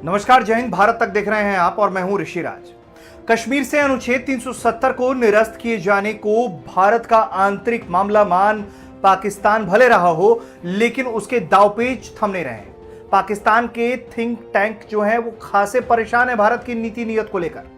नमस्कार, जय हिंद। भारत तक देख रहे हैं आप और मैं हूं ऋषिराज। कश्मीर से अनुच्छेद 370 को निरस्त किए जाने को भारत का आंतरिक मामला मान पाकिस्तान भले रहा हो, लेकिन उसके दांवपेच थम नहीं रहे हैं। पाकिस्तान के थिंक टैंक जो है वो खासे परेशान है भारत की नीति नीयत को लेकर।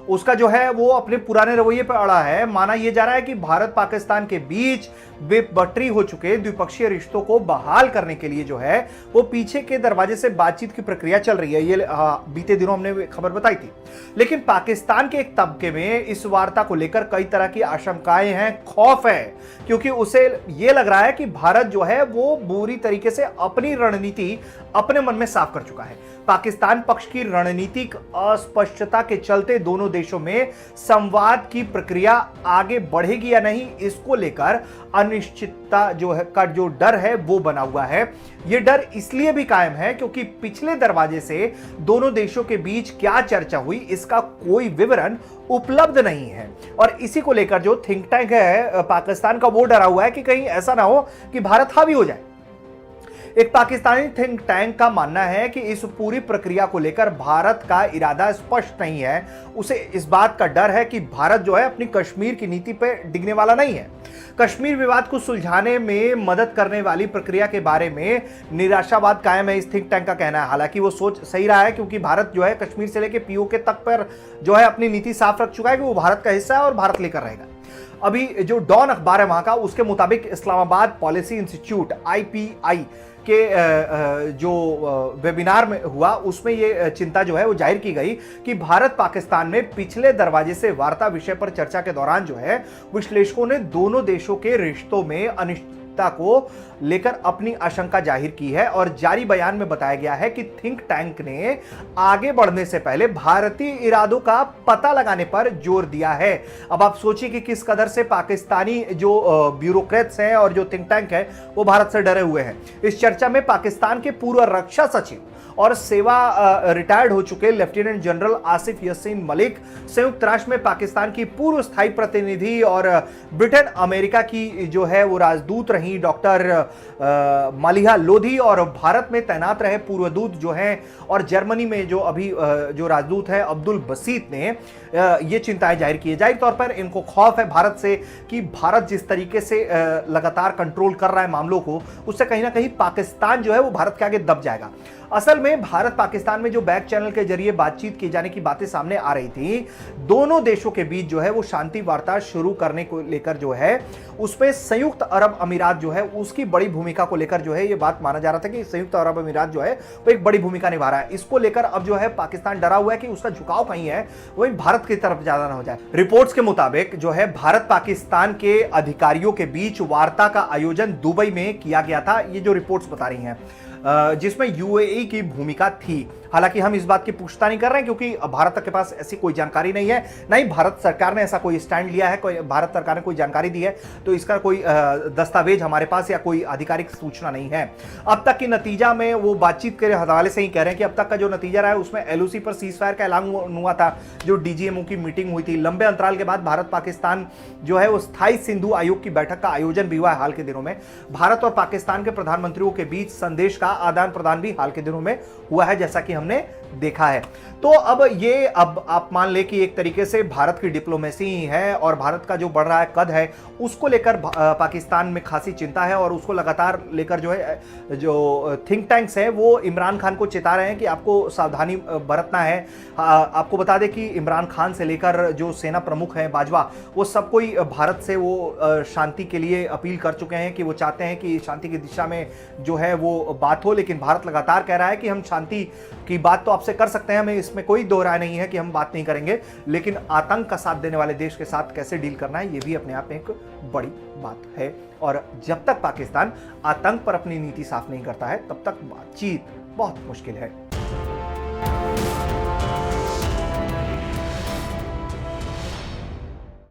उसका जो है वो अपने पुराने रवैये पर अड़ा है। माना यह जा रहा है कि भारत पाकिस्तान के बीच बेपटरी हो चुके द्विपक्षीय रिश्तों को बहाल करने के लिए जो है वो पीछे के दरवाजे से बातचीत की प्रक्रिया चल रही है। ये बीते दिनों हमने खबर बताई थी। लेकिन पाकिस्तान के एक तबके में इस वार्ता को लेकर कई तरह की आशंकाएं हैं, खौफ है, क्योंकि उसे यह लग रहा है कि भारत जो है वो बुरी तरीके से अपनी रणनीति अपने मन में साफ कर चुका है। पाकिस्तान पक्ष की रणनीतिक अस्पष्टता के चलते दोनों देशों में संवाद की प्रक्रिया आगे बढ़ेगी या नहीं, इसको लेकर अनिश्चितता जो है का जो डर है वो बना हुआ है। यह डर इसलिए भी कायम है क्योंकि पिछले दरवाजे से दोनों देशों के बीच क्या चर्चा हुई इसका कोई विवरण उपलब्ध नहीं है। और इसी को लेकर जो थिंक टैंक है पाकिस्तान का वो डरा हुआ है कि कहीं ऐसा ना हो कि भारत हावी हो जाए। एक पाकिस्तानी थिंक टैंक का मानना है कि इस पूरी प्रक्रिया को लेकर भारत का इरादा स्पष्ट नहीं है। उसे इस बात का डर है कि भारत जो है अपनी कश्मीर की नीति पर डिगने वाला नहीं है। कश्मीर विवाद को सुलझाने में मदद करने वाली प्रक्रिया के बारे में निराशावाद कायम है, इस थिंक टैंक का कहना है। हालांकि वो सोच सही रहा है क्योंकि भारत जो है कश्मीर से लेकर पीओके तक पर जो है अपनी नीति साफ रख चुका है कि वो भारत का हिस्सा है और भारत लेकर रहेगा। अभी जो डॉन अखबार है वहां का, उसके मुताबिक इस्लामाबाद पॉलिसी इंस्टीट्यूट IPI के जो वेबिनार में हुआ उसमें ये चिंता जो है वो जाहिर की गई कि भारत पाकिस्तान में पिछले दरवाजे से वार्ता विषय पर चर्चा के दौरान जो है विश्लेषकों ने दोनों देशों के रिश्तों में अनिश्चितता को लेकर अपनी आशंका जाहिर की है। और जारी बयान में बताया गया है कि थिंक टैंक ने आगे बढ़ने से पहले भारतीय इरादों का पता लगाने पर जोर दिया है। अब आप सोचिए कि किस कदर से पाकिस्तानी जो ब्यूरोक्रेट्स हैं और जो थिंक टैंक है वो भारत से डरे हुए हैं। इस चर्चा में पाकिस्तान के पूर्व रक्षा सचिव और सेवा रिटायर्ड हो चुके लेफ्टिनेंट जनरल आसिफ यासीन मलिक, संयुक्त राष्ट्र में पाकिस्तान की पूर्व स्थायी प्रतिनिधि और ब्रिटेन अमेरिका की जो है वो राजदूत रही डॉक्टर मालिहा लोधी, और भारत में तैनात रहे पूर्व दूत जो हैं, और जर्मनी में जो अभी जो राजदूत है अब्दुल बसीत ने ये चिंताएं जाहिर की है। जाहिर तौर पर इनको खौफ है भारत से कि भारत जिस तरीके से लगातार कंट्रोल कर रहा है मामलों को, उससे कहीं ना कहीं पाकिस्तान जो है वो भारत के आगे दब जाएगा। असल में भारत पाकिस्तान में जो बैक चैनल के जरिए बातचीत की जाने की बातें सामने आ रही थी, दोनों देशों के बीच जो है वो शांति वार्ता शुरू करने को लेकर जो है उसमें संयुक्त अरब अमीरात जो है उसकी बड़ी भूमिका को लेकर जो है ये बात माना जा रहा था कि संयुक्त अरब अमीरात जो है वो एक बड़ी भूमिका निभा रहा है। इसको लेकर अब जो है पाकिस्तान डरा हुआ है कि उसका झुकाव कहीं है वही भारत की तरफ ज्यादा ना हो जाए। रिपोर्ट्स के मुताबिक जो है भारत पाकिस्तान के अधिकारियों के बीच वार्ता का आयोजन दुबई में किया गया था, ये जो रिपोर्ट्स बता रही हैं, जिसमें UAE की भूमिका थी। हालांकि हम इस बात की पुष्टता नहीं कर रहे हैं क्योंकि भारत के पास ऐसी कोई जानकारी नहीं है, नहीं भारत सरकार ने ऐसा कोई स्टैंड लिया है, कोई भारत सरकार ने कोई जानकारी दी है, तो इसका कोई दस्तावेज हमारे पास या कोई आधिकारिक सूचना नहीं है। अब तक की नतीजा में वो बातचीत के हवाले से ही कह रहे हैं कि अब तक का जो नतीजा रहा है उसमें LOC पर सीजफायर का ऐलान हुआ था, जो DGMO की मीटिंग हुई थी। लंबे अंतराल के बाद भारत पाकिस्तान जो है वो स्थायी सिंधु आयोग की बैठक का आयोजन भी हुआ है हाल के दिनों में। भारत और पाकिस्तान के प्रधानमंत्रियों के बीच संदेश का आदान प्रदान भी हाल के दिनों में हुआ है, जैसा कि हमने देखा है। तो अब आप मान ले कि एक तरीके से भारत की डिप्लोमेसी ही है और भारत का जो बढ़ रहा है कद है उसको लेकर पाकिस्तान में खासी चिंता है, और उसको लगातार लेकर जो है जो थिंक टैंक्स है वो इमरान खान को चेता रहे हैं कि आपको सावधानी बरतना है। आपको बता दें कि इमरान खान से लेकर जो सेना प्रमुख हैं बाजवा, वो सब कोई भारत से वो शांति के लिए अपील कर चुके हैं कि वो चाहते हैं कि शांति की दिशा में जो है वो बात हो। लेकिन भारत लगातार कह रहा है कि हम शांति की बात तो आपसे कर सकते हैं, हमें इसमें कोई दो राय नहीं है कि हम बात नहीं करेंगे, लेकिन आतंक का साथ देने वाले देश के साथ कैसे डील करना है ये भी अपने आप में एक बड़ी बात है। और जब तक पाकिस्तान आतंक पर अपनी नीति साफ नहीं करता है तब तक बातचीत बहुत मुश्किल है।